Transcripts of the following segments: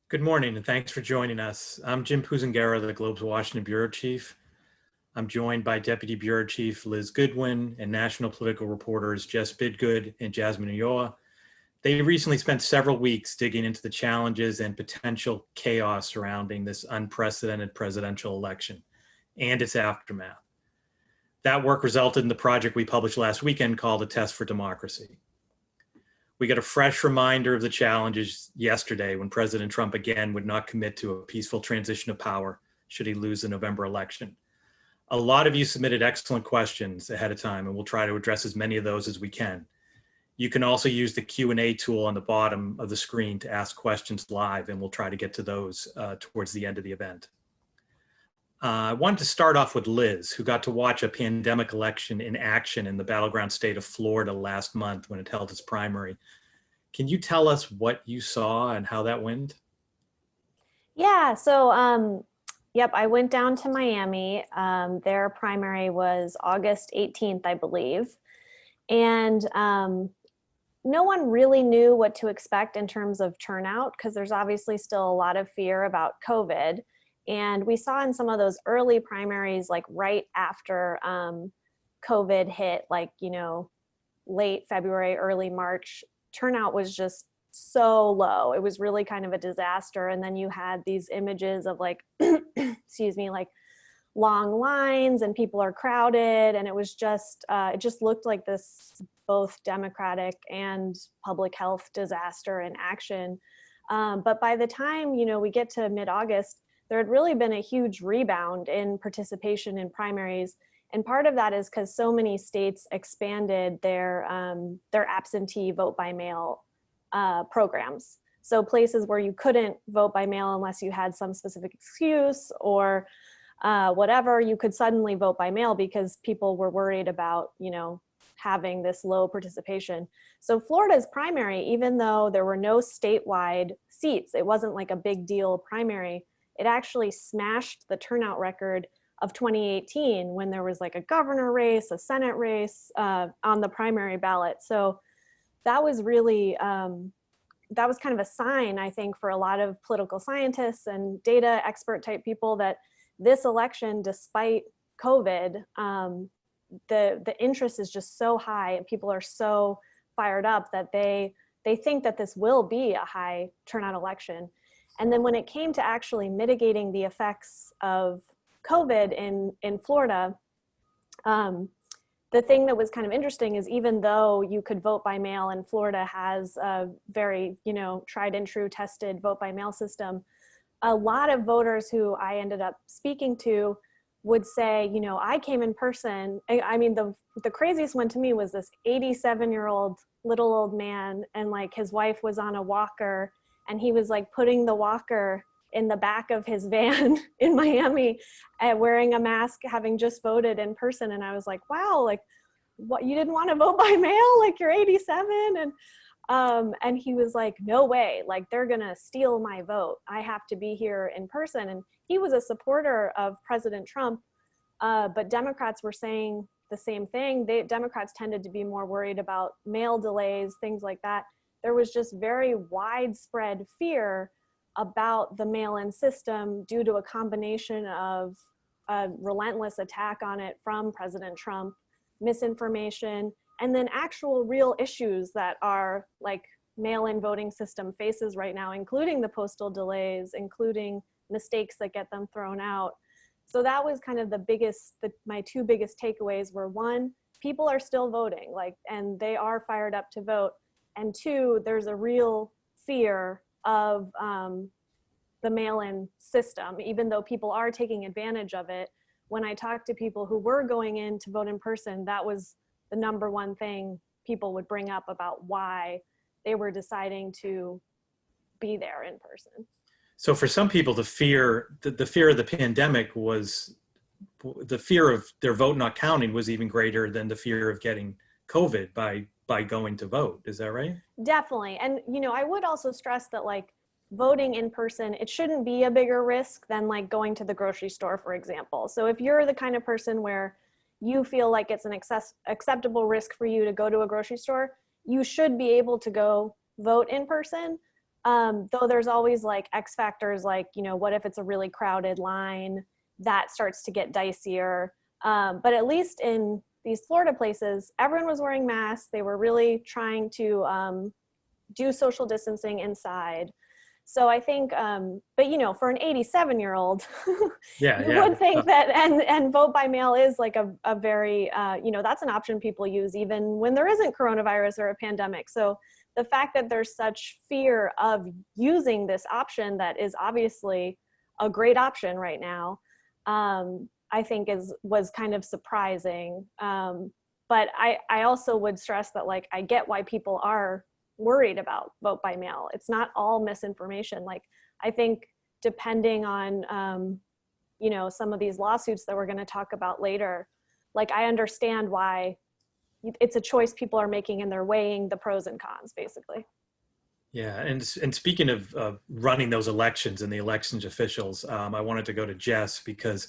Good morning, and thanks for joining us. I'm Jim Puzangara, the Globe's Washington Bureau Chief. I'm joined by Deputy Bureau Chief Liz Goodwin and national political reporters Jess Bidgood and Jasmine Ulloa. They recently spent several weeks digging into the challenges and potential chaos surrounding this unprecedented presidential election and its aftermath. That work resulted in the project we published last weekend called A Test for Democracy. We got a fresh reminder of the challenges yesterday when President Trump again would not commit to a peaceful transition of power should he lose the November election. A lot of you submitted excellent questions ahead of time, and we'll try to address as many of those as we can. You can also use the Q&A tool on the bottom of the screen to ask questions live, and we'll try to get to those towards the end of the event. I wanted to start off with Liz, who got to watch a pandemic election in action in the battleground state of Florida last month when it held its primary. Can you tell us what you saw and how that went? Yeah, so yep, I went down to Miami. Their primary was August 18th, I believe. And no one really knew what to expect in terms of turnout because there's obviously still a lot of fear about COVID. And we saw in some of those early primaries, like right after COVID hit, like, late February, early March, turnout was just so low. It was really kind of a disaster. And then you had these images of like, excuse me, like long lines and people are crowded. And it was just, it just looked like this both democratic and public health disaster in action. But by the time, we get to mid-August, there had really been a huge rebound in participation in primaries. And part of that is because so many states expanded their absentee vote by mail programs. So places where you couldn't vote by mail unless you had some specific excuse or whatever, you could suddenly vote by mail because people were worried about, having this low participation. So Florida's primary, even though there were no statewide seats, it wasn't like a big deal primary, it actually smashed the turnout record of 2018 when there was like a governor race, a Senate race on the primary ballot. So that was really, that was kind of a sign, I think, for a lot of political scientists and data expert type people that this election, despite COVID, the interest is just so high and people are so fired up that they think that this will be a high turnout election. And then when it came to actually mitigating the effects of COVID in Florida, the thing that was kind of interesting is even though you could vote by mail and Florida has a very, tried and true tested vote by mail system, a lot of voters who I ended up speaking to would say, I came in person. I mean, the craziest one to me was this 87-year-old little old man, and like his wife was on a walker and he was like putting the walker in the back of his van in Miami wearing a mask, having just voted in person. And I was like, wow, like what, you didn't want to vote by mail? Like you're 87. And he was like, no way, like they're going to steal my vote. I have to be here in person. And he was a supporter of President Trump. But Democrats were saying the same thing. Democrats tended to be more worried about mail delays, things like that. There was just very widespread fear about the mail-in system due to a combination of a relentless attack on it from President Trump, misinformation, and then actual real issues that are like mail-in voting system faces right now, including the postal delays, including mistakes that get them thrown out. So that was kind of my two biggest takeaways were, one, people are still voting, and they are fired up to vote. And two, there's a real fear of the mail-in system, even though people are taking advantage of it. When I talked to people who were going in to vote in person, that was the number one thing people would bring up about why they were deciding to be there in person. So for some people, the fear of the pandemic was, the fear of their vote not counting was even greater than the fear of getting COVID by going to vote. Is that right? Definitely. And, I would also stress that like voting in person, it shouldn't be a bigger risk than like going to the grocery store, for example. So if you're the kind of person where you feel like it's an acceptable risk for you to go to a grocery store, you should be able to go vote in person. Though there's always like X factors, like, what if it's a really crowded line? That starts to get dicier. But at least in these Florida places, everyone was wearing masks. They were really trying to do social distancing inside. So I think, but for an 87-year-old, Yeah, you yeah. would think that, and vote by mail is like a very, that's an option people use even when there isn't coronavirus or a pandemic. So the fact that there's such fear of using this option that is obviously a great option right now, I think was kind of surprising. But I also would stress that, like, I get why people are worried about vote by mail. It's not all misinformation. Like, I think depending on, some of these lawsuits that we're going to talk about later, like, I understand why it's a choice people are making and they're weighing the pros and cons, basically. Yeah, and speaking of running those elections and the elections officials, I wanted to go to Jess because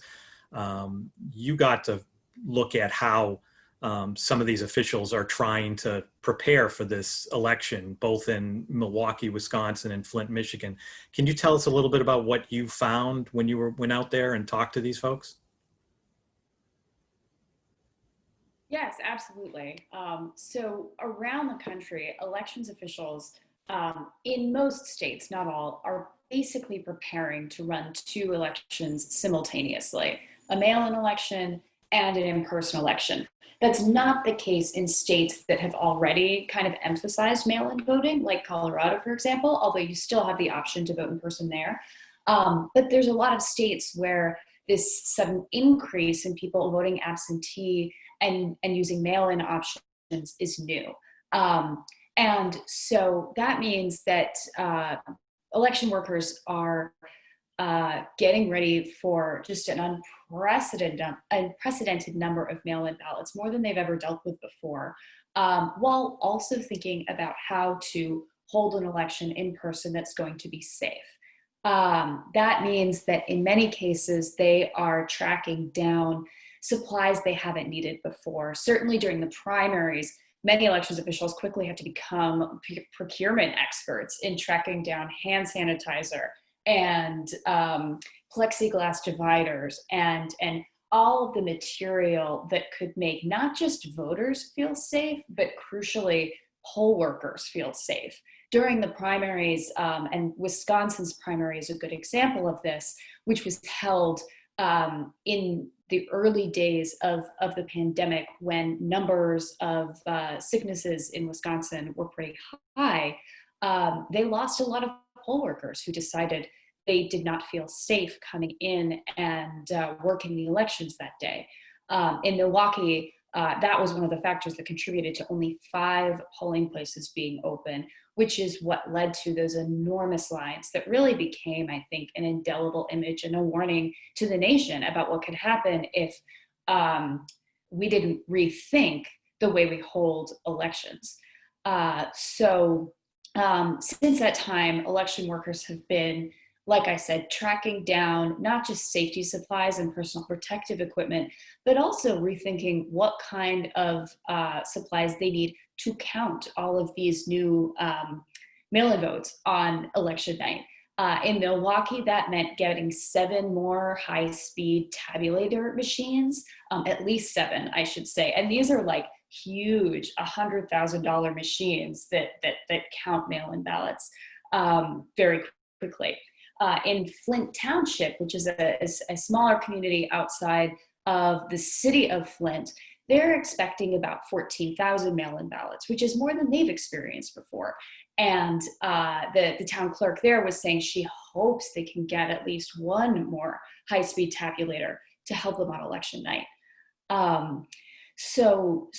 you got to look at how some of these officials are trying to prepare for this election, both in Milwaukee, Wisconsin, and Flint, Michigan. Can you tell us a little bit about what you found when you went out there and talked to these folks? Yes, absolutely. So around the country, elections officials in most states, not all, are basically preparing to run two elections simultaneously, a mail-in election and an in-person election. That's not the case in states that have already kind of emphasized mail-in voting, like Colorado, for example, although you still have the option to vote in person there. But there's a lot of states where this sudden increase in people voting absentee and using mail-in options is new. And so that means that election workers are getting ready for just an unprecedented number of mail-in ballots, more than they've ever dealt with before, while also thinking about how to hold an election in person that's going to be safe. That means that in many cases, they are tracking down supplies they haven't needed before. Certainly during the primaries, many elections officials quickly have to become procurement experts in tracking down hand sanitizer and plexiglass dividers and all of the material that could make not just voters feel safe, but crucially, poll workers feel safe. During the primaries, and Wisconsin's primary is a good example of this, which was held in the early days of the pandemic, when numbers of sicknesses in Wisconsin were pretty high, they lost a lot of poll workers who decided they did not feel safe coming in and working the elections that day. In Milwaukee, that was one of the factors that contributed to only 5 polling places being open, which is what led to those enormous lines that really became, I think, an indelible image and a warning to the nation about what could happen if we didn't rethink the way we hold elections. So since that time, election workers have been, like I said, tracking down not just safety supplies and personal protective equipment, but also rethinking what kind of supplies they need to count all of these new mail-in votes on election night. In Milwaukee, that meant getting 7 more high-speed tabulator machines, at least 7, I should say. And these are like huge $100,000 machines that count mail-in ballots very quickly. In Flint Township, which is a smaller community outside of the city of Flint, they're expecting about 14,000 mail-in ballots, which is more than they've experienced before. And the town clerk there was saying she hopes they can get at least 1 more high-speed tabulator to help them on election night. So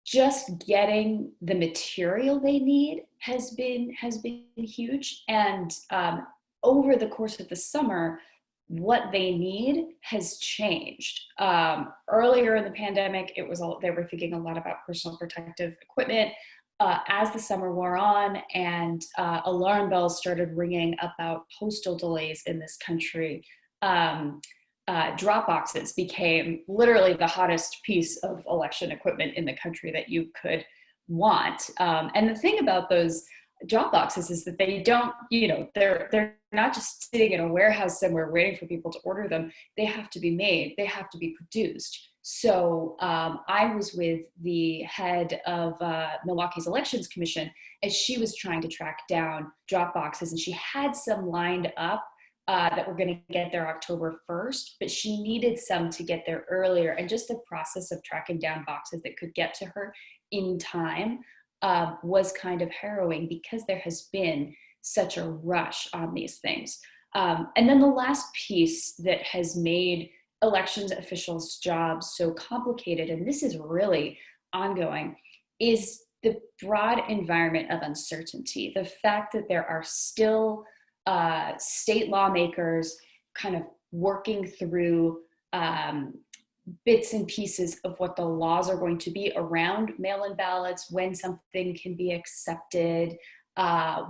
just getting the material they need has been huge. And over the course of the summer, what they need has changed. Earlier in the pandemic, they were thinking a lot about personal protective equipment. As the summer wore on and alarm bells started ringing about postal delays in this country, drop boxes became literally the hottest piece of election equipment in the country that you could want. And the thing about those drop boxes is that they don't, they're not just sitting in a warehouse somewhere waiting for people to order them. They have to be made, they have to be produced. So I was with the head of Milwaukee's Elections Commission as she was trying to track down drop boxes, and she had some lined up that were going to get there October 1st, but she needed some to get there earlier. And just the process of tracking down boxes that could get to her in time was kind of harrowing, because there has been such a rush on these things. And then the last piece that has made elections officials' jobs so complicated, and this is really ongoing, is the broad environment of uncertainty. The fact that there are still state lawmakers kind of working through bits and pieces of what the laws are going to be around mail-in ballots, when something can be accepted,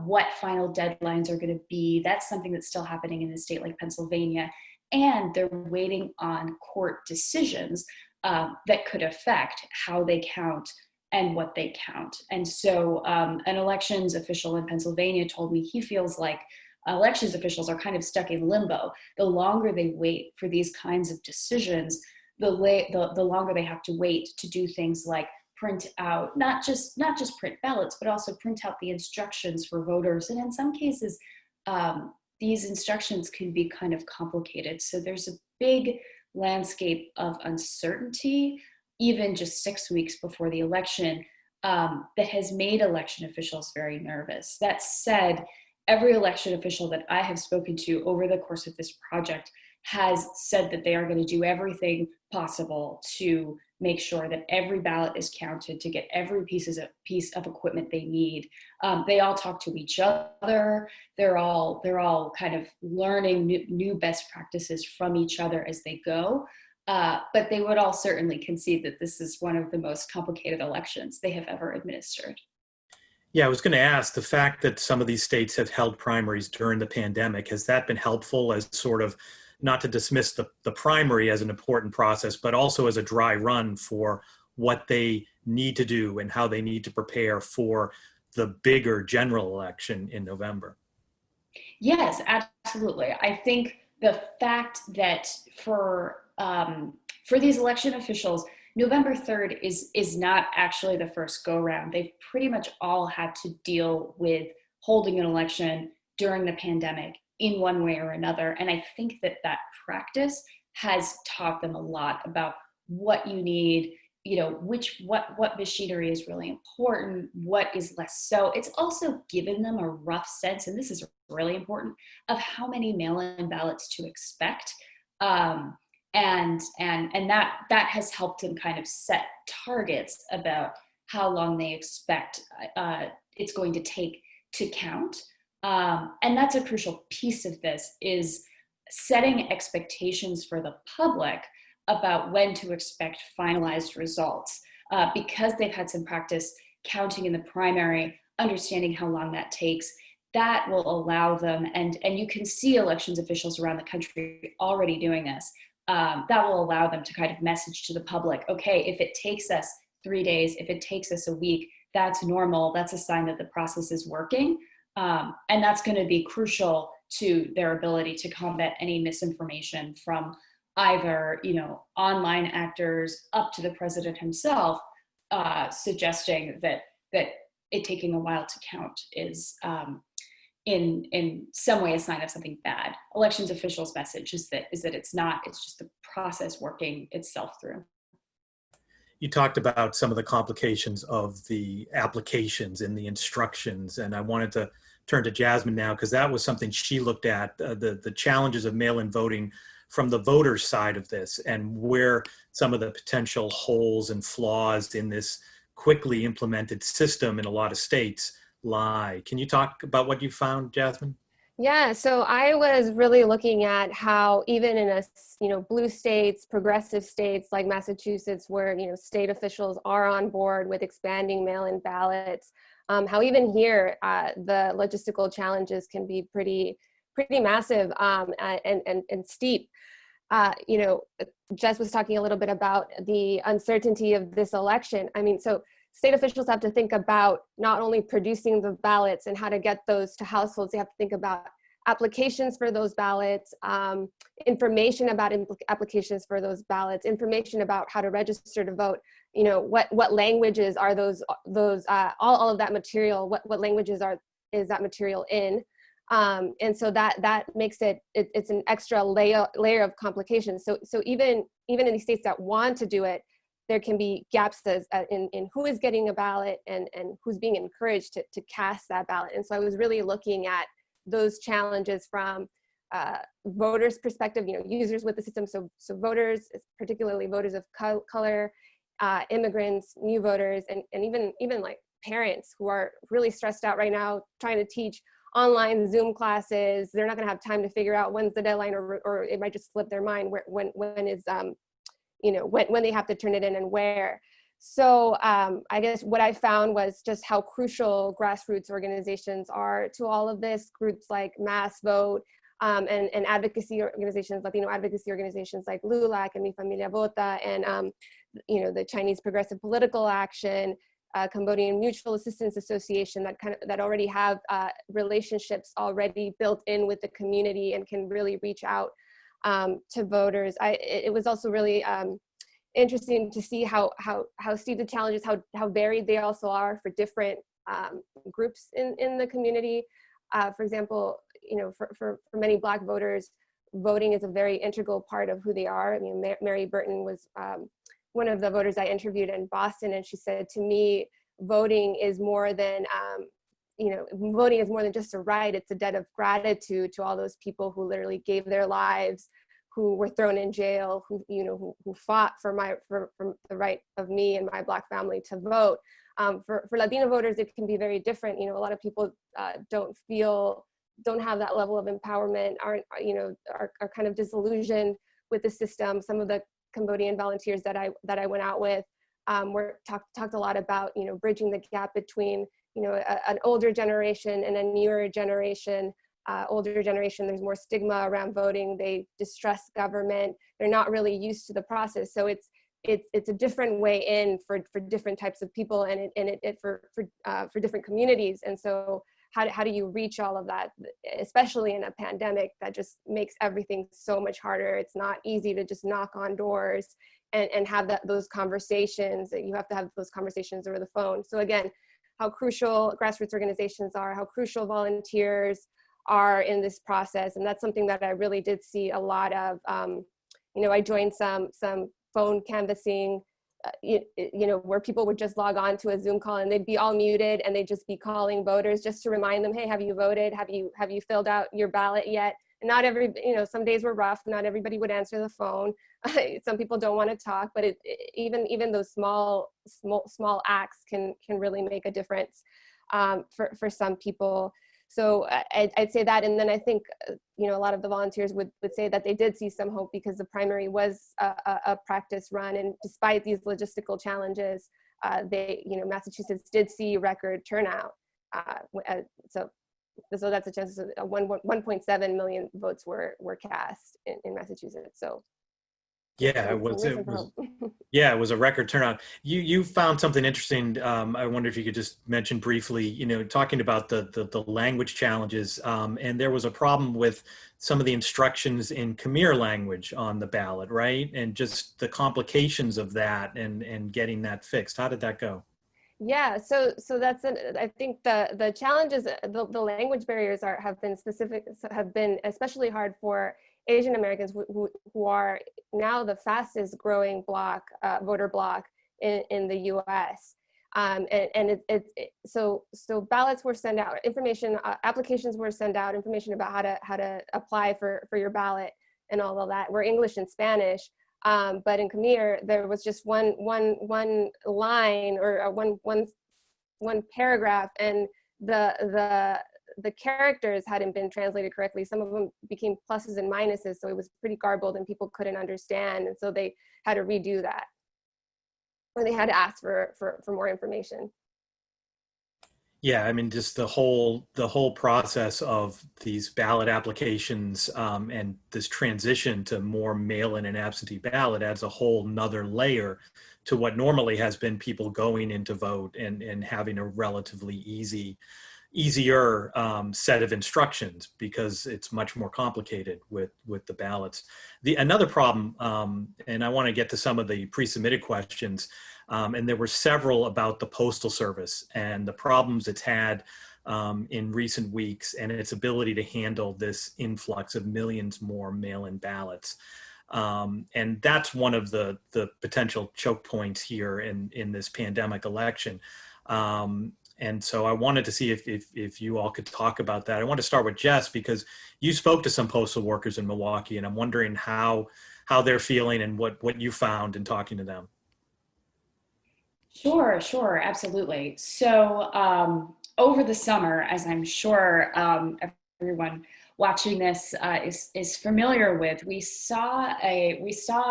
what final deadlines are going to be. That's something that's still happening in a state like Pennsylvania. And they're waiting on court decisions that could affect how they count and what they count. And so an elections official in Pennsylvania told me he feels like elections officials are kind of stuck in limbo. The longer they wait for these kinds of decisions, the longer they have to wait to do things like print out, not just print ballots, but also print out the instructions for voters. And in some cases, these instructions can be kind of complicated. So there's a big landscape of uncertainty, even just 6 weeks before the election, that has made election officials very nervous. That said, every election official that I have spoken to over the course of this project has said that they are going to do everything possible to make sure that every ballot is counted, to get every piece of equipment they need. They all talk to each other. They're all kind of learning new best practices from each other as they go. But they would all certainly concede that this is one of the most complicated elections they have ever administered. Yeah, I was going to ask, the fact that some of these states have held primaries during the pandemic, has that been helpful as sort of, not to dismiss the primary as an important process, but also as a dry run for what they need to do and how they need to prepare for the bigger general election in November? Yes, absolutely. I think the fact that for these election officials, November 3rd is not actually the first go round. They've pretty much all had to deal with holding an election during the pandemic in one way or another. And I think that practice has taught them a lot about what you need, what machinery is really important, what is less so. It's also given them a rough sense, and this is really important, of how many mail-in ballots to expect. And that has helped them kind of set targets about how long they expect it's going to take to count. And that's a crucial piece of this, is setting expectations for the public about when to expect finalized results. Because they've had some practice counting in the primary, understanding how long that takes, that will allow them, and you can see elections officials around the country already doing this, that will allow them to kind of message to the public, okay, if it takes us 3 days, if it takes us a week, that's normal. That's a sign that the process is working. And that's going to be crucial to their ability to combat any misinformation from either, online actors up to the president himself, suggesting that it taking a while to count is in some way a sign of something bad. Elections officials' message is that it's not. It's just the process working itself through. You talked about some of the complications of the applications and the instructions, and I wanted to turn to Jasmine now, because that was something she looked at, the challenges of mail-in voting from the voters' side of this, and where some of the potential holes and flaws in this quickly implemented system in a lot of states lie. Can you talk about what you found, Jasmine? Yeah, so I was really looking at how even in blue states, progressive states like Massachusetts, where state officials are on board with expanding mail-in ballots, how even here the logistical challenges can be pretty massive and steep. Jess was talking a little bit about the uncertainty of this election. I mean, so state officials have to think about not only producing the ballots and how to get those to households, they have to think about applications for those ballots, information about applications for those ballots, information about how to register to vote. You know, what languages are all of that material? What languages is that material in? And so that makes it's an extra layer of complications. So even in these states that want to do it, there can be gaps in who is getting a ballot and who's being encouraged to cast that ballot. And so I was really looking at those challenges from voters' perspective, you know, users with the system. So voters, particularly voters of color, immigrants, new voters, and even like parents who are really stressed out right now trying to teach online Zoom classes. They're not going to have time to figure out when's the deadline, or it might just slip their mind when is you know, when they have to turn it in and where. So I guess what I found was just how crucial grassroots organizations are to all of this. Groups like Mass Vote and advocacy organizations, Latino advocacy organizations like LULAC and Mi Familia Vota, and you know, the Chinese Progressive Political Action, Cambodian Mutual Assistance Association, that already have relationships already built in with the community and can really reach out to voters. It was also really interesting to see how steep the challenges, how varied they also are for different groups in the community. For example, you know, for many Black voters, voting is a very integral part of who they are. I mean, Mary Burton was one of the voters I interviewed in Boston, and she said to me, voting is more than you know, voting is more than just a right. It's a debt of gratitude to all those people who literally gave their lives, who were thrown in jail, who fought for the right of me and my Black family to vote. For Latino voters, it can be very different. You know, a lot of people don't have that level of empowerment, are kind of disillusioned with the system. Some of the Cambodian volunteers that I went out with talked a lot about, you know, bridging the gap between, you know, an older generation and a newer generation. Older generation, there's more stigma around voting. They distrust government. They're not really used to the process. So it's a different way in for different types of people, and for different communities. And so how do you reach all of that, especially in a pandemic that just makes everything so much harder? It's not easy to just knock on doors and have those conversations. You have to have those conversations over the phone. So again, how crucial grassroots organizations are, how crucial volunteers are in this process. And that's something that I really did see a lot of. You know, I joined some phone canvassing, you know, where people would just log on to a Zoom call and they'd be all muted and they'd just be calling voters just to remind them, hey, have you voted? Have you filled out your ballot yet? And not every, you know, some days were rough. Not everybody would answer the phone. Some people don't want to talk, but even those small acts can really make a difference for some people. So I'd say that. And then I think, you know, a lot of the volunteers would say that they did see some hope because the primary was a practice run. And despite these logistical challenges, you know, Massachusetts did see record turnout. So that's a chance. 1.7 million votes were cast in Massachusetts. So yeah, it was a record turnout. You found something interesting. I wonder if you could just mention briefly, you know, talking about the language challenges, and there was a problem with some of the instructions in Khmer language on the ballot, right? And just the complications of that and getting that fixed. How did that go? Yeah, so that's I think the challenges, the language barriers have been especially hard for Asian Americans who are now the fastest growing voter bloc in the U.S. So ballots were sent out, applications were sent out, information about how to apply for your ballot and all of that were English and Spanish. But in Khmer, there was just one line or one paragraph, and the characters hadn't been translated correctly. Some of them became pluses and minuses, so it was pretty garbled and people couldn't understand. And so they had to redo that, or they had to ask for more information. Yeah, I mean, just the whole process of these ballot applications and this transition to more mail-in and absentee ballot adds a whole nother layer to what normally has been people going in to vote and having a relatively easier set of instructions, because it's much more complicated with the ballots. Another problem, and I want to get to some of the pre-submitted questions, and there were several about the Postal Service and the problems it's had in recent weeks, and its ability to handle this influx of millions more mail-in ballots. And that's one of the potential choke points here in this pandemic election. And so I wanted to see if you all could talk about that. I want to start with Jess, because you spoke to some postal workers in Milwaukee, and I'm wondering how they're feeling and what you found in talking to them. Sure, absolutely. So over the summer, as I'm sure everyone watching this is familiar with, we saw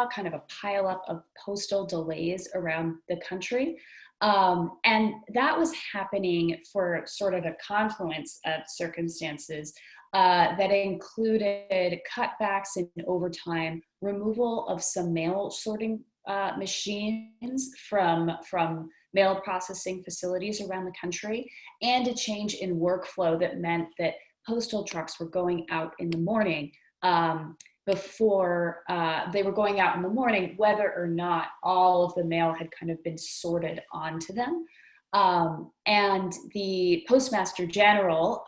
kind of a pileup of postal delays around the country. And that was happening for sort of a confluence of circumstances that included cutbacks in overtime, removal of some mail sorting machines from mail processing facilities around the country, and a change in workflow that meant that postal trucks were going out in the morning before they were going out in the morning, whether or not all of the mail had kind of been sorted onto them. And the Postmaster General,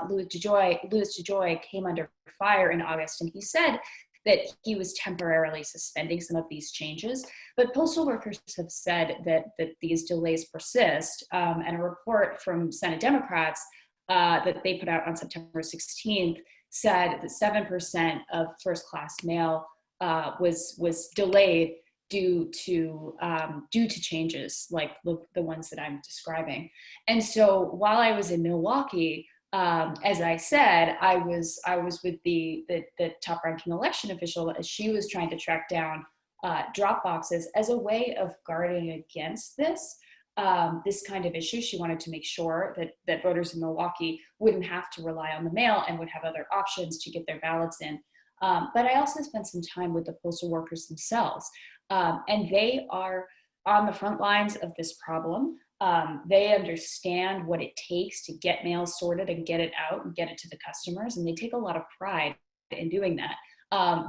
Louis DeJoy, came under fire in August, and he said that he was temporarily suspending some of these changes. But postal workers have said that these delays persist, and a report from Senate Democrats that they put out on September 16th said that 7% of first-class mail was delayed due to changes like the ones that I'm describing. And so while I was in Milwaukee, as I said, I was with the top-ranking election official as she was trying to track down drop boxes as a way of guarding against this kind of issue. She wanted to make sure that voters in Milwaukee wouldn't have to rely on the mail and would have other options to get their ballots in. But I also spent some time with the postal workers themselves, and they are on the front lines of this problem. They understand what it takes to get mail sorted and get it out and get it to the customers, and they take a lot of pride in doing that.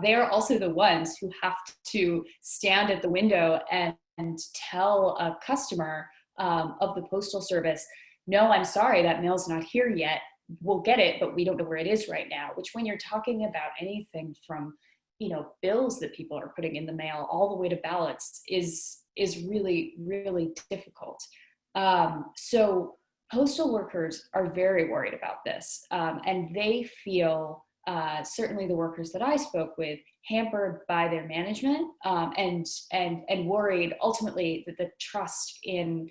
They are also the ones who have to stand at the window and tell a customer of the Postal Service, no, I'm sorry, that mail's not here yet. We'll get it, but we don't know where it is right now. Which, when you're talking about anything from, bills that people are putting in the mail all the way to ballots, is really, really difficult. So postal workers are very worried about this, and they feel, certainly the workers that I spoke with, hampered by their management, and worried ultimately that the trust in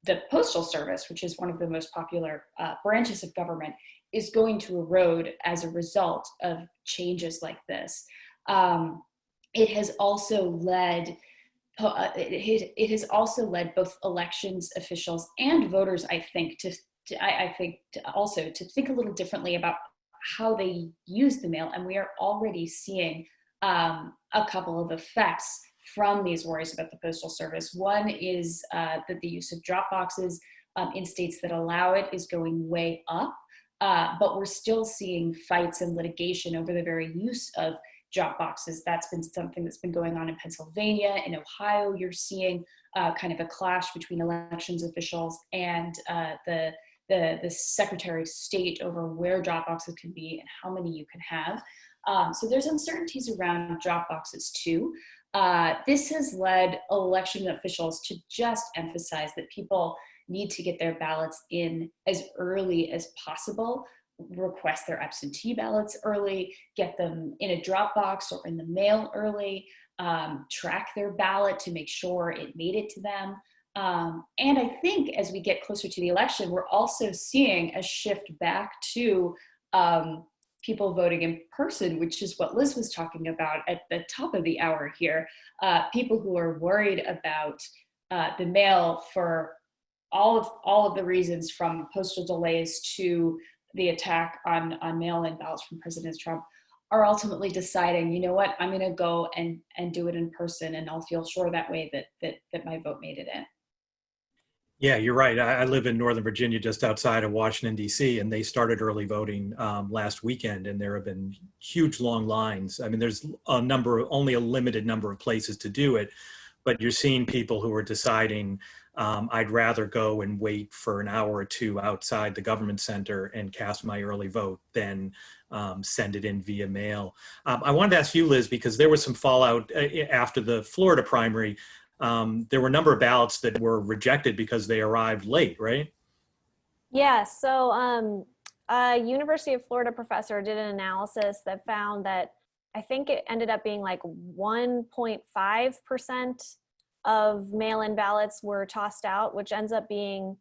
the Postal Service, which is one of the most popular branches of government, is going to erode as a result of changes like this. It has also led both elections officials and voters, I think, to think a little differently about how they use the mail. And we are already seeing a couple of effects from these worries about the Postal Service. One is that the use of drop boxes in states that allow it is going way up, but we're still seeing fights and litigation over the very use of drop boxes. That's been something that's been going on in Pennsylvania. In Ohio, you're seeing kind of a clash between elections officials and the Secretary of State over where drop boxes can be and how many you can have. So there's uncertainties around drop boxes too. This has led election officials to just emphasize that people need to get their ballots in as early as possible, request their absentee ballots early, get them in a drop box or in the mail early, track their ballot to make sure it made it to them. And I think as we get closer to the election, we're also seeing a shift back to people voting in person, which is what Liz was talking about at the top of the hour here. People who are worried about the mail for all of the reasons, from postal delays to the attack on mail-in ballots from President Trump, are ultimately deciding, you know what, I'm going to go and do it in person, and I'll feel sure that way that my vote made it in. Yeah, you're right. I live in Northern Virginia, just outside of Washington, D.C., and they started early voting last weekend, and there have been huge long lines. I mean, there's only a limited number of places to do it, but you're seeing people who are deciding, I'd rather go and wait for an hour or two outside the government center and cast my early vote than send it in via mail. I wanted to ask you, Liz, because there was some fallout after the Florida primary. There were a number of ballots that were rejected because they arrived late, right? Yeah, so a University of Florida professor did an analysis that found that I think it ended up being like 1.5% of mail-in ballots were tossed out, which ends up being,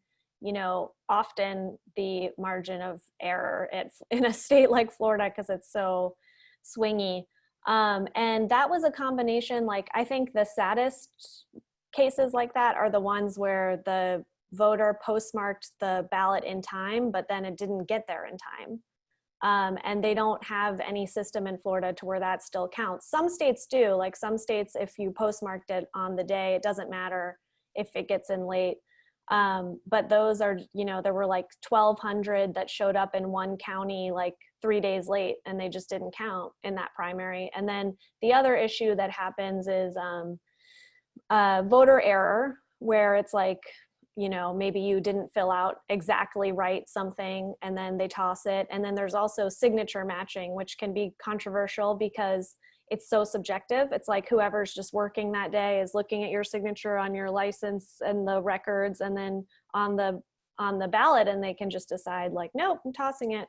often the margin of error in a state like Florida because it's so swingy. And that was a combination, like, I think the saddest cases like that are the ones where the voter postmarked the ballot in time, but then it didn't get there in time. And they don't have any system in Florida to where that still counts. Some states do, like some states, if you postmarked it on the day, it doesn't matter if it gets in late. But those are, there were like 1,200 that showed up in one county like 3 days late, and they just didn't count in that primary. And then the other issue that happens is voter error, where it's like, maybe you didn't fill out exactly right something and then they toss it. And then there's also signature matching, which can be controversial because it's so subjective. It's like whoever's just working that day is looking at your signature on your license and the records, and then on the ballot, and they can just decide like, nope, I'm tossing it.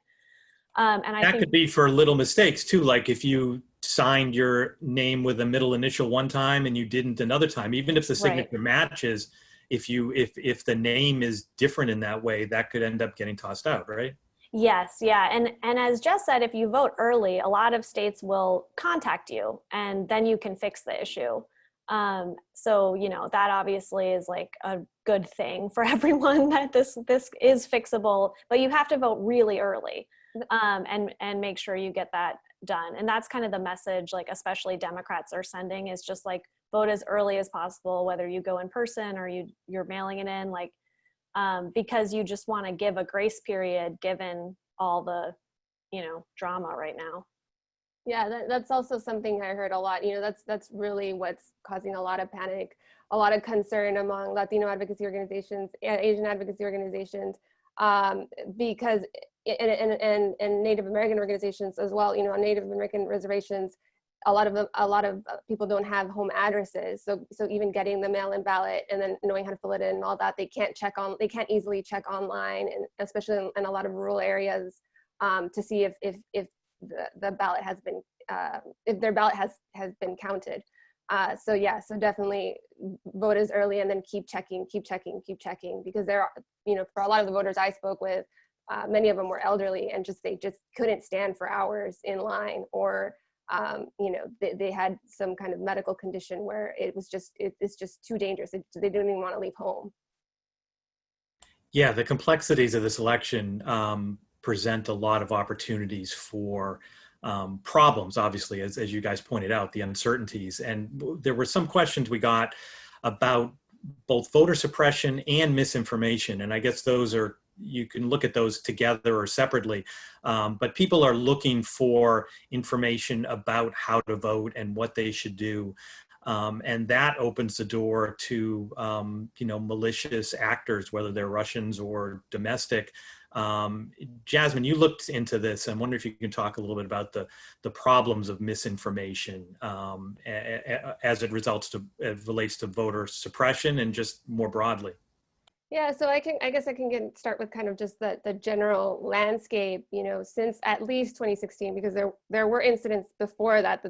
And I That think could be for little mistakes too, like if you signed your name with a middle initial one time and you didn't another time, even if the signature right. matches, if the name is different in that way, that could end up getting tossed out, right? Yes, yeah. And as Jess said, if you vote early, a lot of states will contact you and then you can fix the issue. So, that obviously is like a good thing for everyone that this is fixable, but you have to vote really early and make sure you get that done. And that's kind of the message, like especially Democrats are sending, is just like vote as early as possible, whether you go in person or you're mailing it in, like, because you just want to give a grace period given all the, drama right now. Yeah, that's also something I heard a lot. That's really what's causing a lot of panic, a lot of concern among Latino advocacy organizations, Asian advocacy organizations, because and Native American organizations as well. On Native American reservations, a lot of people don't have home addresses, so even getting the mail-in ballot and then knowing how to fill it in and all that, they can't easily check online, and especially in a lot of rural areas, to see if the ballot has been if their ballot has been counted. So definitely vote as early and then keep checking, because there are, for a lot of the voters I spoke with, many of them were elderly and they just couldn't stand for hours in line, or they had some kind of medical condition where it's just too dangerous. They didn't even want to leave home. Yeah, the complexities of this election present a lot of opportunities for problems, obviously, as you guys pointed out, the uncertainties. And there were some questions we got about both voter suppression and misinformation. And I guess you can look at those together or separately, but people are looking for information about how to vote and what they should do. And that opens the door to, malicious actors, whether they're Russians or domestic. Jasmine, you looked into this. I wonder if you can talk a little bit about the problems of misinformation as it relates to voter suppression and just more broadly. Yeah, so I guess I can start with kind of just the general landscape, since at least 2016, because there were incidents before that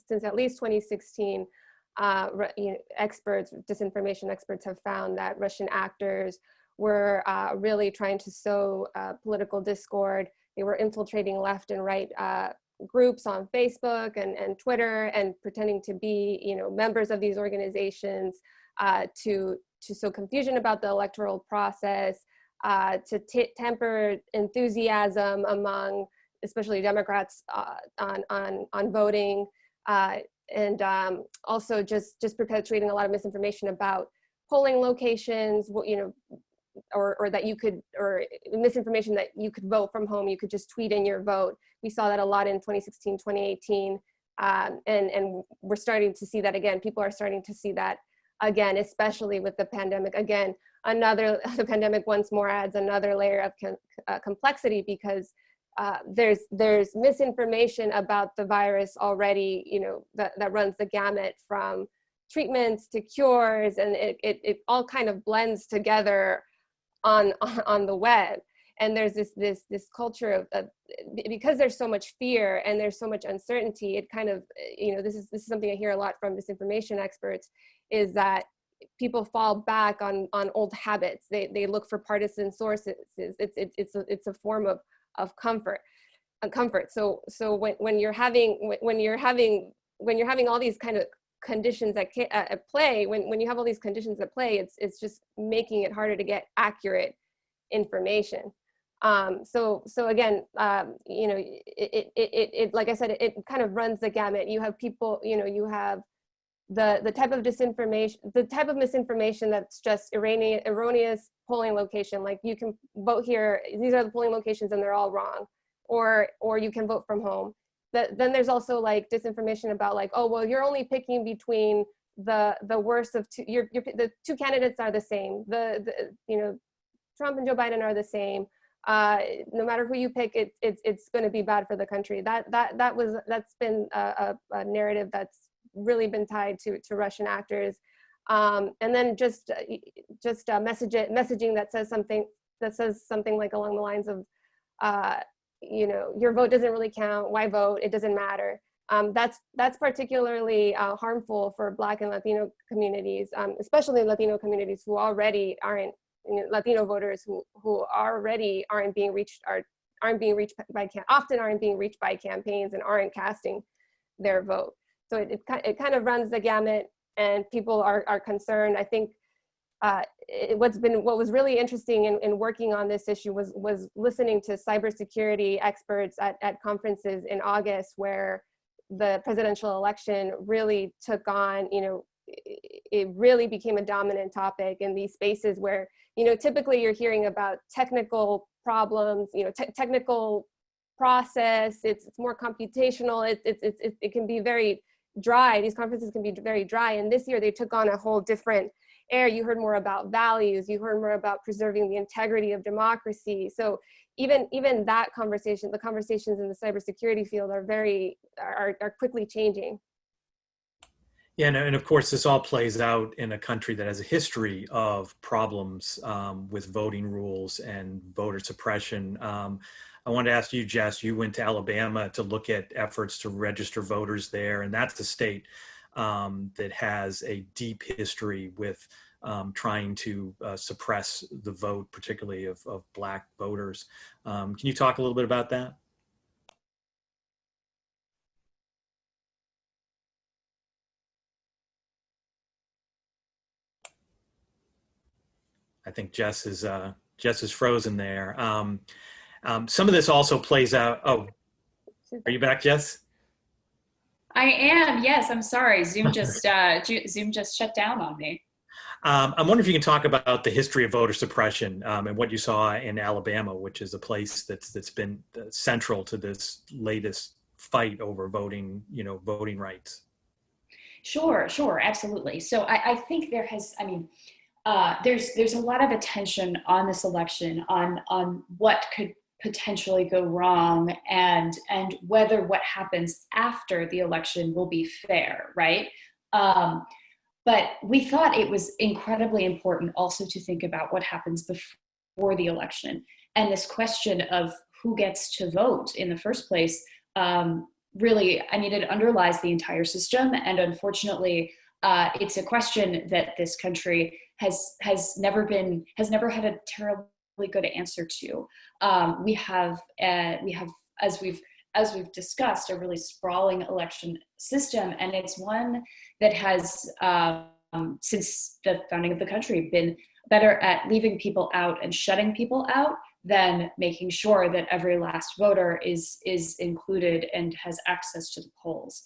since at least 2016, disinformation experts have found that Russian actors were really trying to sow political discord. They were infiltrating left and right groups on Facebook and Twitter, and pretending to be, members of these organizations to sow confusion about the electoral process, to temper enthusiasm among especially Democrats, on voting, and also just perpetuating a lot of misinformation about polling locations, or that you could, or misinformation that you could vote from home, you could just tweet in your vote. We saw that a lot in 2016, 2018, and we're starting to see that again. People are starting to see that again, especially with the pandemic. Again, the pandemic once more adds another layer of complexity, because there's misinformation about the virus already, that runs the gamut from treatments to cures, and it all kind of blends together on the web. And there's this culture of because there's so much fear and there's so much uncertainty, it kind of, this is something I hear a lot from misinformation experts, is that people fall back on old habits. They look for partisan sources. It's a form of comfort. So when you're having all these kind of conditions at play, when you have all these conditions at play, it's just making it harder to get accurate information. So again, it like I said, it kind of runs the gamut. You have people, you have the type of disinformation, the type of misinformation that's just erroneous polling location, like you can vote here, these are the polling locations and they're all wrong, or you can vote from home. Then there's also like disinformation about like, oh, well, you're only picking between the worst of two, the two candidates are the same, Trump and Joe Biden are the same. No matter who you pick, it's going to be bad for the country. That's been a narrative that's really been tied to Russian actors, and then just messaging that says something like along the lines of, your vote doesn't really count. Why vote? It doesn't matter. That's particularly harmful for Black and Latino communities, especially Latino communities who already aren't, Latino voters who already often aren't being reached by campaigns and aren't casting their vote. So it kind of runs the gamut, and people are concerned. I think what was really interesting in working on this issue was listening to cybersecurity experts at conferences in August, where the presidential election really took on, it really became a dominant topic in these spaces where, typically you're hearing about technical problems, technical process, it's more computational, it can be very dry. These conferences can be very dry. And this year they took on a whole different air. You heard more about values, you heard more about preserving the integrity of democracy. So even that conversation, the conversations in the cybersecurity field are quickly changing. Yeah, and of course, this all plays out in a country that has a history of problems with voting rules and voter suppression. I wanted to ask you, Jess, you went to Alabama to look at efforts to register voters there, and that's a state that has a deep history with trying to suppress the vote, particularly of Black voters. Can you talk a little bit about that? I think Jess is frozen there. Some of this also plays out. Oh, are you back, Jess? I am. Yes, I'm sorry. Zoom just shut down on me. I'm wondering if you can talk about the history of voter suppression and what you saw in Alabama, which is a place that's been central to this latest fight over voting rights. Sure, absolutely. So I think there's a lot of attention on this election on what could potentially go wrong and whether what happens after the election will be fair, right? But we thought it was incredibly important also to think about what happens before the election. And this question of who gets to vote in the first place, really, it underlies the entire system. And unfortunately, it's a question that this country has never had a terribly good answer to. We have, as we've discussed, a really sprawling election system, and it's one that has, since the founding of the country, been better at leaving people out and shutting people out than making sure that every last voter is included and has access to the polls.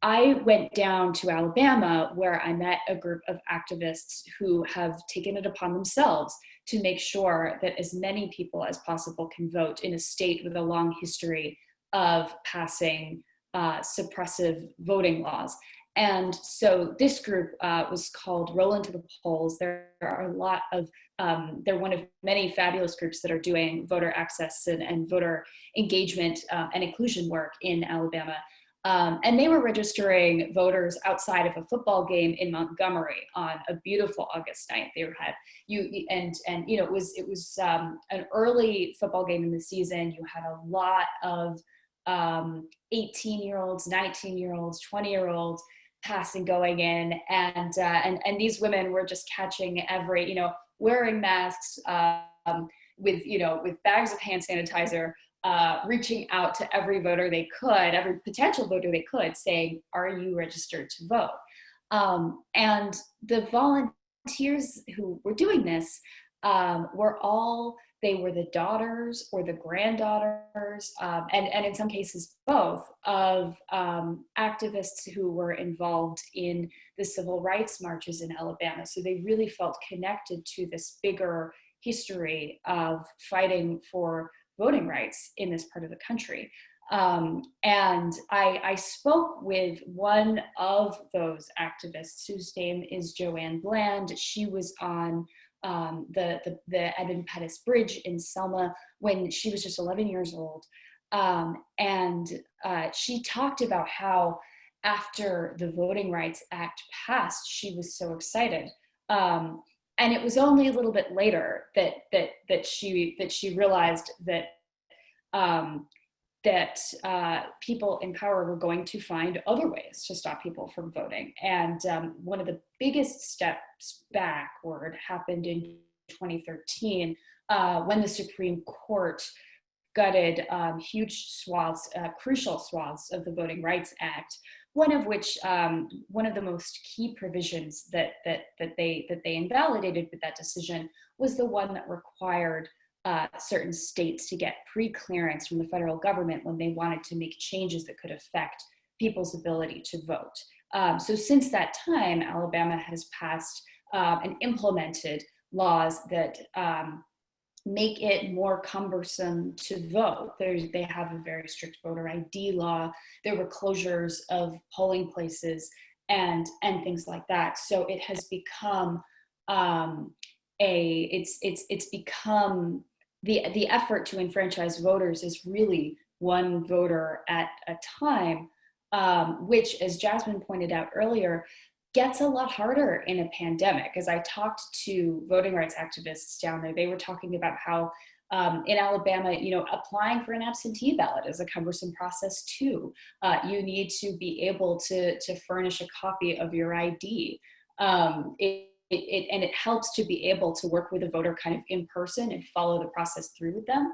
I went down to Alabama, where I met a group of activists who have taken it upon themselves to make sure that as many people as possible can vote in a state with a long history of passing suppressive voting laws. And so this group was called Roll Into the Polls. There are a lot of, they're one of many fabulous groups that are doing voter access and voter engagement and inclusion work in Alabama. And they were registering voters outside of a football game in Montgomery on a beautiful August night. They had it was an early football game in the season. You had a lot of 18-year-olds, 19-year-olds, 20-year-olds passing, going in, and these women were just catching every, wearing masks, with bags of hand sanitizer, reaching out to every voter they could, every potential voter they could, saying, "Are you registered to vote?" And the volunteers who were doing this they were the daughters or the granddaughters, and in some cases both, of activists who were involved in the civil rights marches in Alabama. So they really felt connected to this bigger history of fighting for voting rights in this part of the country. And I spoke with one of those activists, whose name is Joanne Bland. She was on the Edmund Pettus Bridge in Selma when she was just 11 years old. And she talked about how after the Voting Rights Act passed, she was so excited. And it was only a little bit later that she realized that people in power were going to find other ways to stop people from voting. And one of the biggest steps backward happened in 2013 when the Supreme Court gutted huge swaths, crucial swaths of the Voting Rights Act. One of which, one of the most key provisions that they invalidated with that decision was the one that required certain states to get pre-clearance from the federal government when they wanted to make changes that could affect people's ability to vote. So since that time, Alabama has passed and implemented laws that make it more cumbersome to vote. They have a very strict voter ID law. There were closures of polling places and things like that. So it has become it's become the effort to enfranchise voters is really one voter at a time, which, as Jasmine pointed out earlier, gets a lot harder in a pandemic. As I talked to voting rights activists down there, they were talking about how in Alabama, applying for an absentee ballot is a cumbersome process too. You need to be able to furnish a copy of your ID. And it helps to be able to work with a voter kind of in person and follow the process through with them,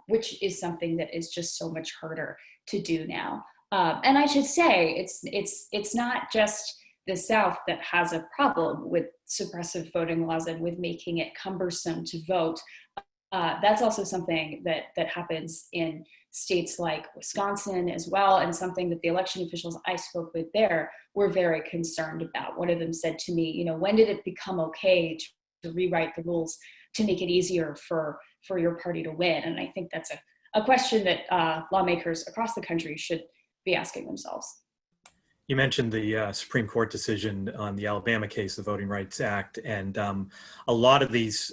which is something that is just so much harder to do now. And I should say, it's not just the South that has a problem with suppressive voting laws and with making it cumbersome to vote. That's also something that happens in states like Wisconsin as well, and something that the election officials I spoke with there were very concerned about. One of them said to me, when did it become okay to rewrite the rules to make it easier for your party to win? And I think that's a question that lawmakers across the country should be asking themselves. You mentioned the Supreme Court decision on the Alabama case, the Voting Rights Act, and a lot of these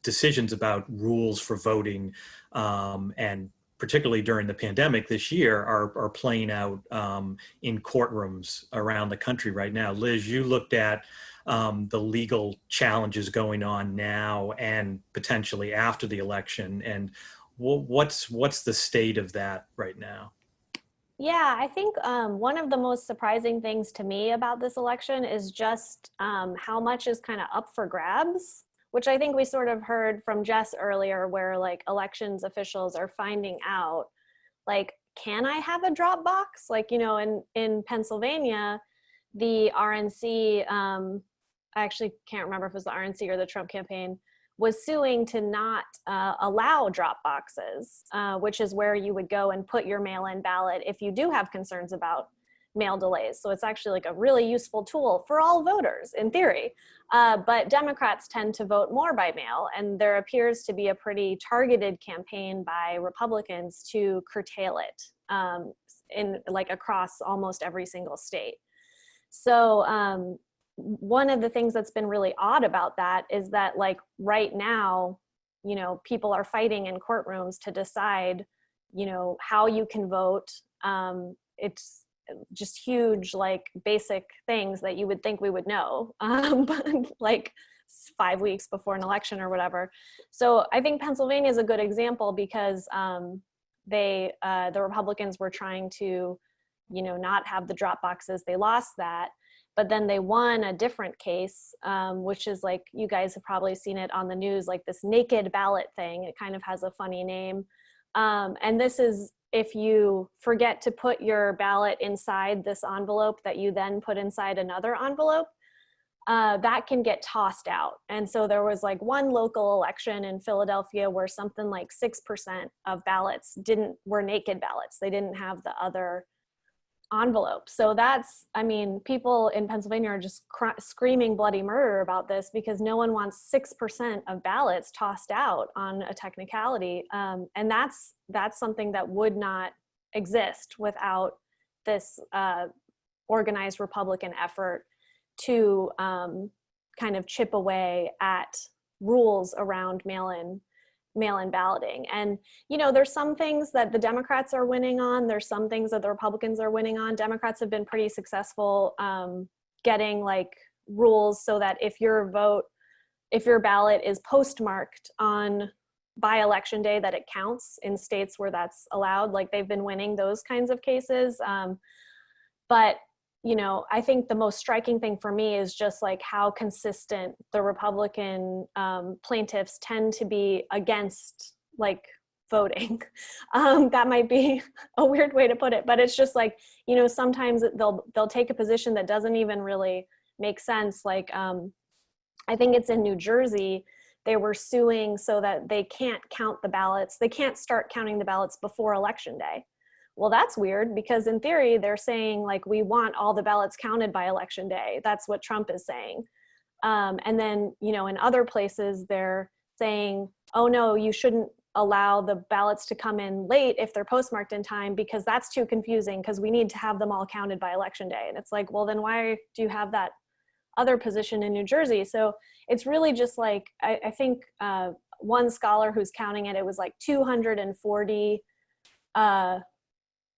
decisions about rules for voting, and particularly during the pandemic this year, are playing out in courtrooms around the country right now. Liz, you looked at the legal challenges going on now and potentially after the election, and what's the state of that right now? Yeah, I think one of the most surprising things to me about this election is just how much is kind of up for grabs, which I think we sort of heard from Jess earlier, where like elections officials are finding out, like, can I have a drop box? Like, in Pennsylvania, the RNC, I actually can't remember if it was the RNC or the Trump campaign, was suing to not allow drop boxes, which is where you would go and put your mail-in ballot if you do have concerns about mail delays. So it's actually like a really useful tool for all voters in theory. But Democrats tend to vote more by mail, and there appears to be a pretty targeted campaign by Republicans to curtail it in like across almost every single state. So one of the things that's been really odd about that is that like right now, you know, people are fighting in courtrooms to decide, you know, how you can vote. It's just huge, like basic things that you would think we would know, but like 5 weeks before an election or whatever. So I think Pennsylvania is a good example because the Republicans were trying to, you know, not have the drop boxes. They lost that, but then they won a different case, which is like, you guys have probably seen it on the news, like this naked ballot thing. It kind of has a funny name. And this is if you forget to put your ballot inside this envelope that you then put inside another envelope, that can get tossed out. And so there was like one local election in Philadelphia where something like 6% of ballots were naked ballots. They didn't have the other envelope. So that's, I mean, people in Pennsylvania are just screaming bloody murder about this because no one wants 6% of ballots tossed out on a technicality. And that's something that would not exist without this organized Republican effort to kind of chip away at rules around mail-in balloting. And, you know, there's some things that the Democrats are winning on. There's some things that the Republicans are winning on. Democrats have been pretty successful getting like rules so that if your ballot is postmarked by election day, that it counts in states where that's allowed. Like they've been winning those kinds of cases. But you know, I think the most striking thing for me is just like how consistent the Republican plaintiffs tend to be against like voting. That might be a weird way to put it, but it's just like, you know, sometimes they'll take a position that doesn't even really make sense. Like I think it's in New Jersey, they were suing so that they can't count the ballots. They can't start counting the ballots before election day. Well, that's weird because in theory, they're saying like, we want all the ballots counted by election day. That's what Trump is saying. And then, you know, in other places, they're saying, oh no, you shouldn't allow the ballots to come in late if they're postmarked in time because that's too confusing because we need to have them all counted by election day. And it's like, well, then why do you have that other position in New Jersey? So it's really just like, I think one scholar who's counting it, it was like 240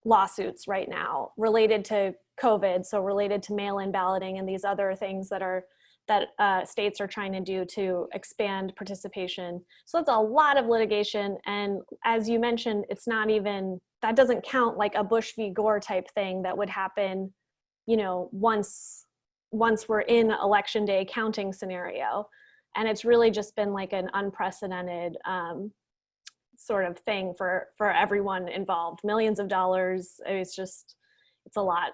lawsuits right now related to COVID, so related to mail-in balloting and these other things that states are trying to do to expand participation. So it's a lot of litigation, and as you mentioned, it's not even, that doesn't count like a Bush v. Gore type thing that would happen, you know, once we're in election day counting scenario, and it's really just been like an unprecedented sort of thing for everyone involved. Millions of dollars. It's a lot.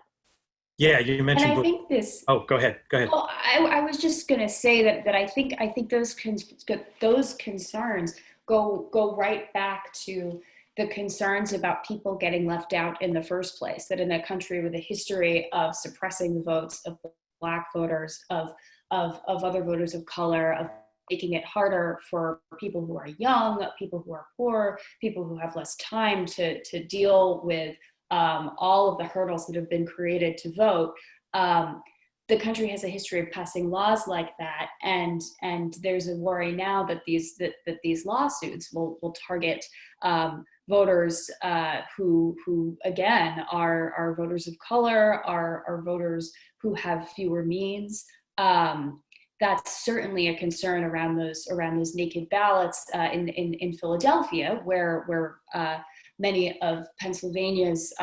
Yeah, you mentioned. And I think this. Oh, go ahead. Well, I was just going to say that I think those concerns go right back to the concerns about people getting left out in the first place. That in a country with a history of suppressing the votes of Black voters, of other voters of color, of making it harder for people who are young, people who are poor, people who have less time to deal with all of the hurdles that have been created to vote. The country has a history of passing laws like that, and there's a worry now that these lawsuits will target voters who again are voters of color, are voters who have fewer means. That's certainly a concern around those naked ballots in Philadelphia, where many of Pennsylvania's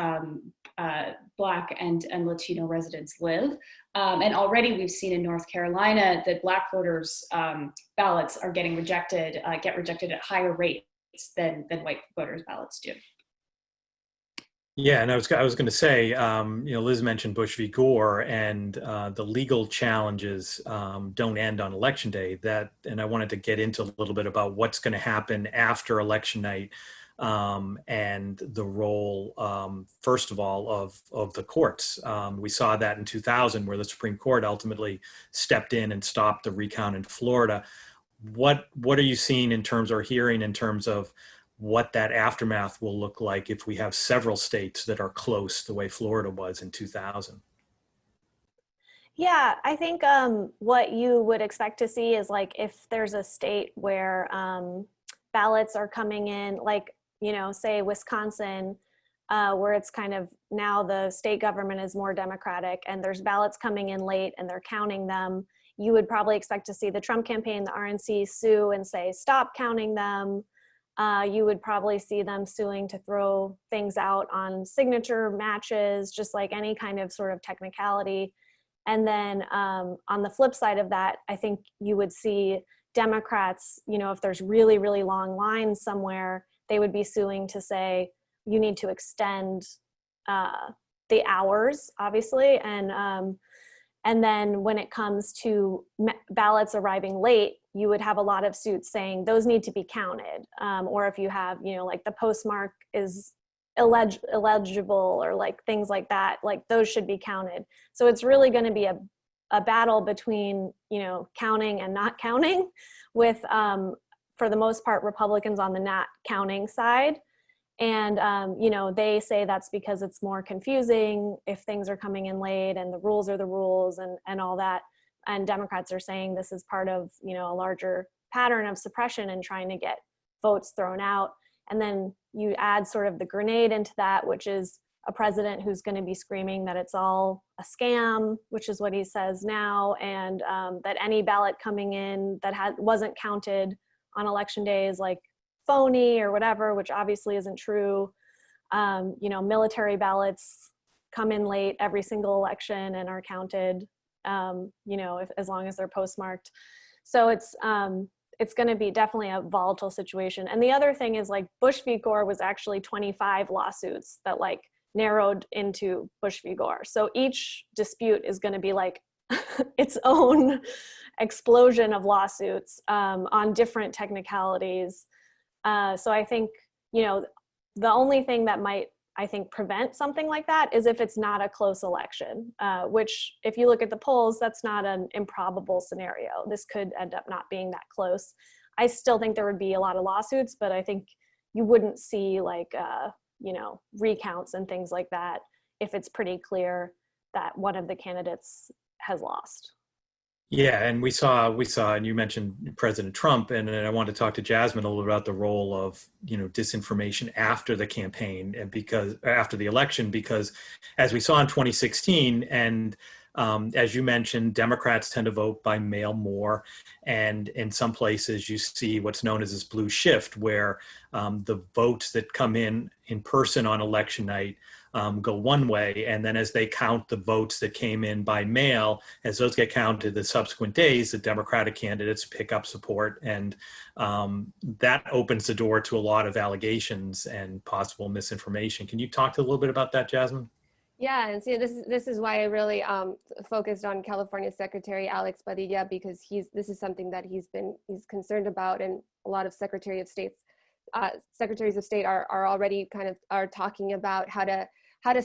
Black and Latino residents live. And already we've seen in North Carolina that Black voters' ballots are get rejected at higher rates than white voters' ballots do. Yeah, and I was going to say, Liz mentioned Bush v. Gore, and the legal challenges don't end on election day. And I wanted to get into a little bit about what's going to happen after election night, and the role, first of all, of the courts. We saw that in 2000, where the Supreme Court ultimately stepped in and stopped the recount in Florida. What are you seeing in terms, or hearing in terms of, what that aftermath will look like if we have several states that are close the way Florida was in 2000? Yeah, I think what you would expect to see is like if there's a state where ballots are coming in, like, say Wisconsin, where it's kind of now the state government is more Democratic and there's ballots coming in late and they're counting them, you would probably expect to see the Trump campaign, the RNC, sue and say, stop counting them. You would probably see them suing to throw things out on signature matches, just like any kind of sort of technicality. And then on the flip side of that, I think you would see Democrats, if there's really, really long lines somewhere, they would be suing to say, you need to extend the hours, obviously. And then when it comes to ballots arriving late, you would have a lot of suits saying those need to be counted. Or if you have, like the postmark is illegible or like things like that, like those should be counted. So it's really going to be a battle between, counting and not counting, with, for the most part, Republicans on the not counting side. And, they say that's because it's more confusing if things are coming in late and the rules are the rules and all that. And Democrats are saying this is part of, a larger pattern of suppression and trying to get votes thrown out. And then you add sort of the grenade into that, which is a president who's going to be screaming that it's all a scam, which is what he says now, and that any ballot coming in that wasn't counted on election day is like phony or whatever, which obviously isn't true. Military ballots come in late every single election and are counted, as long as they're postmarked. So it's going to be definitely a volatile situation. And the other thing is, like, Bush v. Gore was actually 25 lawsuits that like narrowed into Bush v. Gore. So each dispute is going to be like its own explosion of lawsuits on different technicalities. So I think, the only thing that might, I think, prevent something like that is if it's not a close election, which if you look at the polls, that's not an improbable scenario. This could end up not being that close. I still think there would be a lot of lawsuits, but I think you wouldn't see like, recounts and things like that if it's pretty clear that one of the candidates has lost. Yeah, and we saw, and you mentioned President Trump, and I want to talk to Jasmine a little about the role of, disinformation after the campaign, and because after the election, because as we saw in 2016, and as you mentioned, Democrats tend to vote by mail more, and in some places you see what's known as this blue shift, where the votes that come in person on election night go one way, and then as they count the votes that came in by mail, as those get counted the subsequent days, the Democratic candidates pick up support, and that opens the door to a lot of allegations and possible misinformation. Can you talk a little bit about that, Jasmine? Yeah, and see, this is why I really focused on California Secretary Alex Padilla, because this is something that he's concerned about, and a lot of secretaries of state are already are talking about how to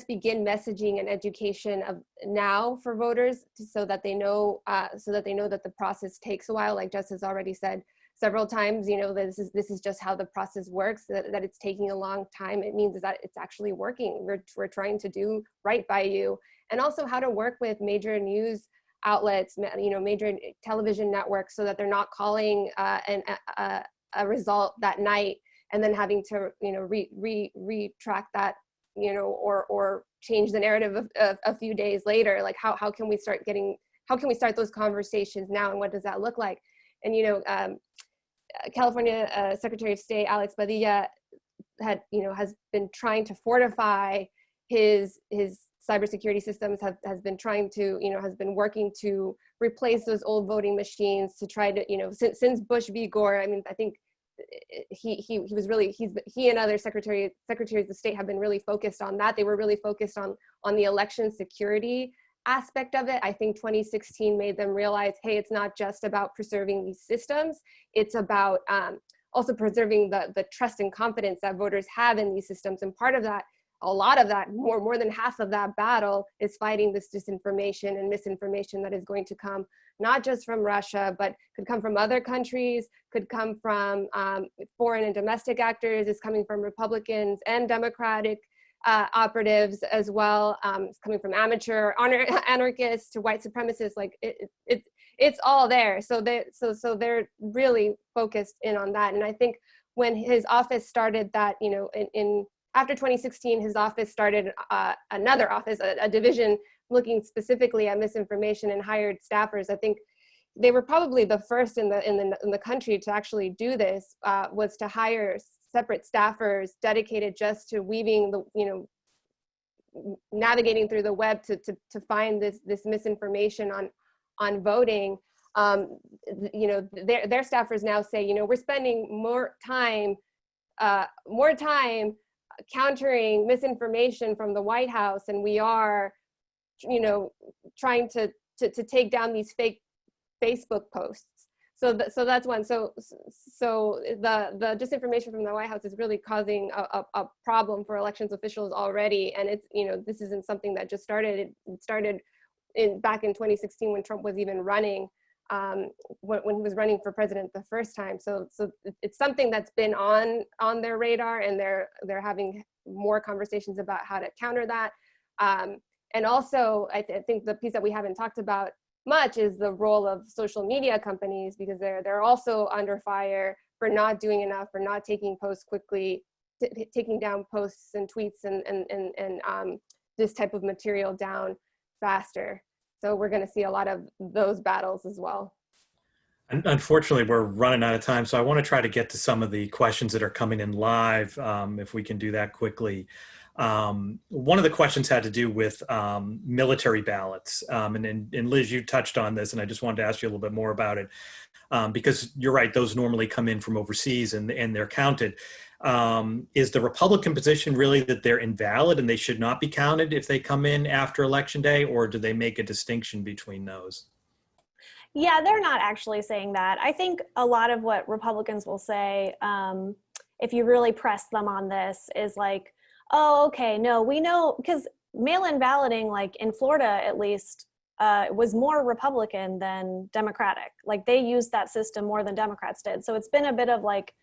begin messaging and education of now for voters, so that they know that the process takes a while. Like Jess has already said several times, this is just how the process works, that it's taking a long time. It means that it's actually working. We're trying to do right by you. And also how to work with major news outlets, major television networks, so that they're not calling a result that night and then having to, retract that, or change the narrative a few days later. Like how can we start those conversations now, and what does that look like? And California Secretary of State Alex Padilla has been trying to fortify his cybersecurity systems, has been trying to, has been working to replace those old voting machines, to try to, since Bush v. Gore. I mean, I think he was really, he and other secretaries of state have been really focused on that. They were really focused on the election security aspect of it. I think 2016 made them realize, hey, it's not just about preserving these systems, it's about also preserving the trust and confidence that voters have in these systems. And part of that, a lot of that, more than half of that battle is fighting this disinformation and misinformation that is going to come not just from Russia, but could come from other countries, could come from foreign and domestic actors, is coming from Republicans and Democratic operatives as well. It's coming from amateur anarchists to white supremacists. Like it's all there. So they're really focused in on that. And I think when his office started that, you know, in after 2016, his office started another office, a division looking specifically at misinformation and hired staffers. I think they were probably the first in the country to actually do this, was to hire separate staffers dedicated just to weaving the, you know, navigating through the web to find this misinformation on voting. You know, their staffers now say, you know, we're spending more time countering misinformation from the White House, and we are, you know, trying to take down these fake Facebook posts. So that's one. So the disinformation from the White House is really causing a problem for elections officials already. And it's, you know, this isn't something that just started. It started back in 2016 when Trump was even running, when he was running for president the first time. So it's something that's been on their radar, and they're having more conversations about how to counter that. And also, I think the piece that we haven't talked about much is the role of social media companies, because they're also under fire for not doing enough, for not taking posts quickly, taking down posts and tweets and this type of material down faster. So we're going to see a lot of those battles as well. Unfortunately, we're running out of time, so I want to try to get to some of the questions that are coming in live, if we can do that quickly. One of the questions had to do with military ballots. And Liz, you touched on this, and I just wanted to ask you a little bit more about it, because you're right, those normally come in from overseas and they're counted. Is the Republican position really that they're invalid and they should not be counted if they come in after Election Day, or do they make a distinction between those? Yeah, they're not actually saying that. I think a lot of what Republicans will say, if you really press them on this, is like, oh, okay, no, we know, because mail-in balloting, like in Florida at least, was more Republican than Democratic. Like they used that system more than Democrats did. So it's been a bit of like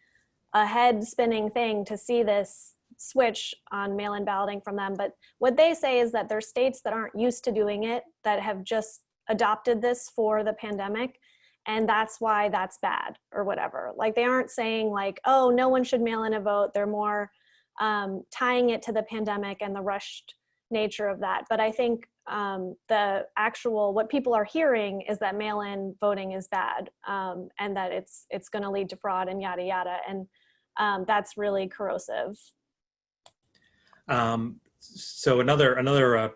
a head-spinning thing to see this switch on mail-in balloting from them. But what they say is that there's states that aren't used to doing it, that have just adopted this for the pandemic, and that's why that's bad or whatever. Like they aren't saying like, oh, no one should mail in a vote. They're more tying it to the pandemic and the rushed nature of that. But I think the actual, what people are hearing is that mail-in voting is bad, and that it's going to lead to fraud and yada yada, and that's really corrosive. So another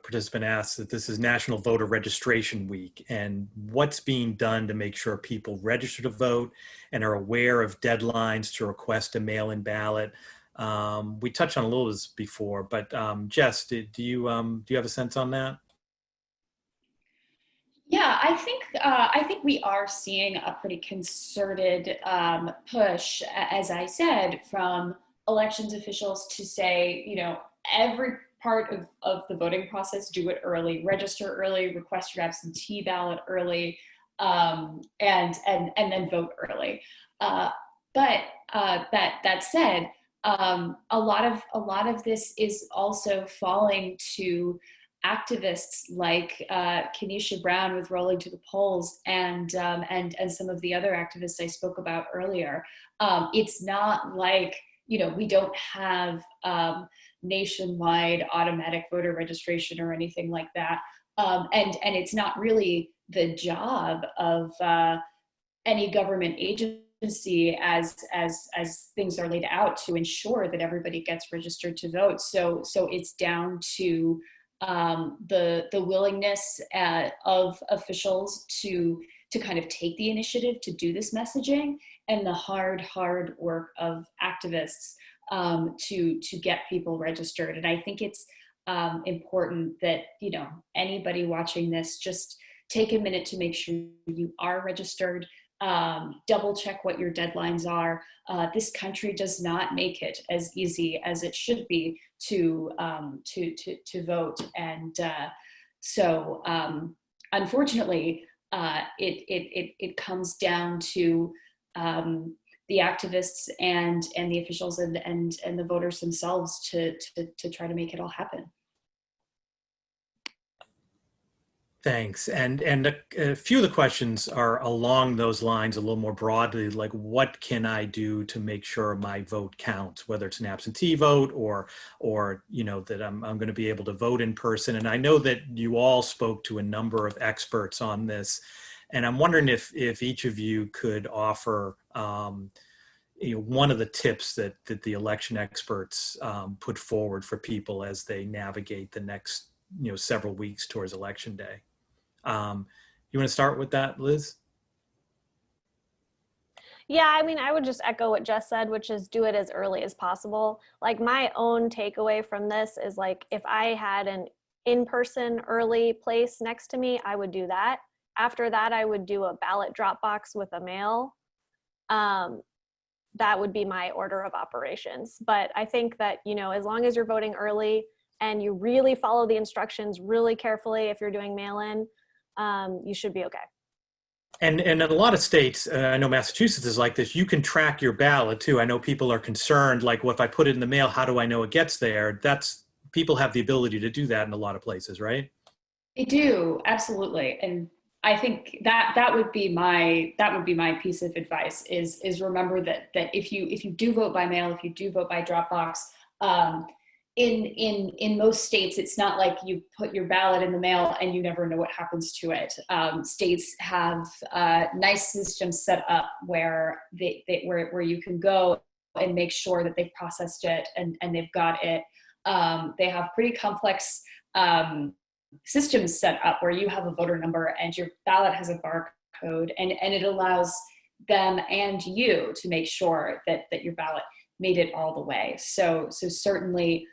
participant asked that this is National Voter Registration Week, and what's being done to make sure people register to vote and are aware of deadlines to request a mail-in ballot. We touched on a little of this before, but Jess, do you have a sense on that? Yeah, I think we are seeing a pretty concerted push, as I said, from elections officials to say, you know, every part of the voting process, do it early, register early, request your absentee ballot early, and then vote early. But that said, a lot of this is also falling to activists like Kenesha Brown with Rolling to the Polls, and some of the other activists I spoke about earlier. It's not like, you know, we don't have nationwide automatic voter registration or anything like that, and it's not really the job of any government agency as things are laid out to ensure that everybody gets registered to vote. So it's down to the willingness of officials to to kind of take the initiative to do this messaging, and the hard work of activists to get people registered. And I think it's important that, you know, anybody watching this, just take a minute to make sure you are registered. Double check what your deadlines are. This country does not make it as easy as it should be to vote, and so unfortunately, it comes down to the activists and the officials and the voters themselves to try to make it all happen. Thanks. And a few of the questions are along those lines a little more broadly, like what can I do to make sure my vote counts, whether it's an absentee vote or you know, that I'm going to be able to vote in person. And I know that you all spoke to a number of experts on this, and I'm wondering if each of you could offer you know, one of the tips that the election experts put forward for people as they navigate the next, you know, several weeks towards Election Day. You want to start with that, Liz? Yeah, I mean, I would just echo what Jess said, which is do it as early as possible. Like, my own takeaway from this is, like, if I had an in-person early place next to me, I would do that. After that, I would do a ballot drop box with a mail. That would be my order of operations. But I think that, you know, as long as you're voting early and you really follow the instructions really carefully, if you're doing mail-in, you should be okay. And in a lot of states, I know Massachusetts is like this, you can track your ballot too. I know people are concerned, like, well, if I put it in the mail, how do I know it gets there? People have the ability to do that in a lot of places, right? They do, absolutely. And I think that would be my piece of advice is remember that if you do vote by mail, if you do vote by Dropbox, in most states, it's not like you put your ballot in the mail and you never know what happens to it. States have nice systems set up where where you can go and make sure that they've processed it and they've got it. They have pretty complex systems set up where you have a voter number and your ballot has a barcode, and it allows them and you to make sure that your ballot made it all the way. So certainly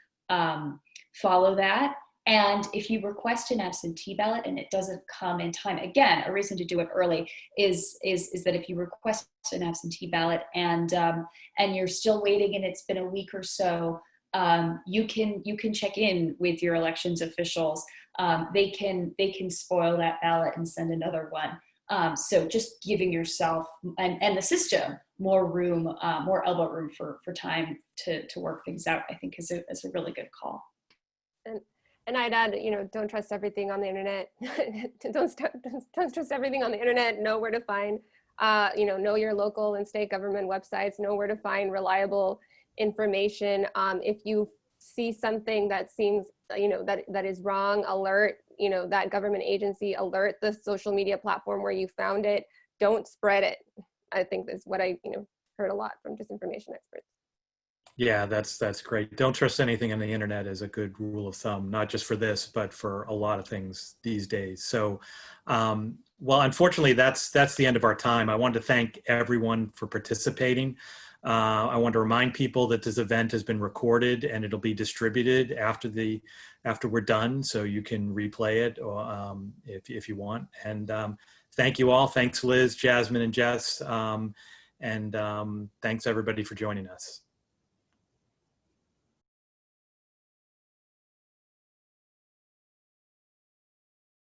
follow that. And if you request an absentee ballot and it doesn't come in time, again, a reason to do it early is that if you request an absentee ballot and you're still waiting and it's been a week or so, you can check in with your elections officials. They can spoil that ballot and send another one. So just giving yourself and the system more room, more elbow room for time to work things out, I think is a really good call. And I'd add, you know, don't trust everything on the internet. don't trust everything on the internet. Know where to find, you know your local and state government websites. Know where to find reliable information. If you see something that seems, you know, that is wrong, alert, you know, that government agency, alert the social media platform where you found it. Don't spread it. I think that's what I, you know, heard a lot from disinformation experts. Yeah, that's great. Don't trust anything on the internet is a good rule of thumb, not just for this, but for a lot of things these days. So, well, unfortunately, that's the end of our time. I want to thank everyone for participating. I want to remind people that this event has been recorded and it'll be distributed after we're done, so you can replay it or, if you want. And thank you all. Thanks, Liz, Jasmine, and Jess. And thanks everybody for joining us.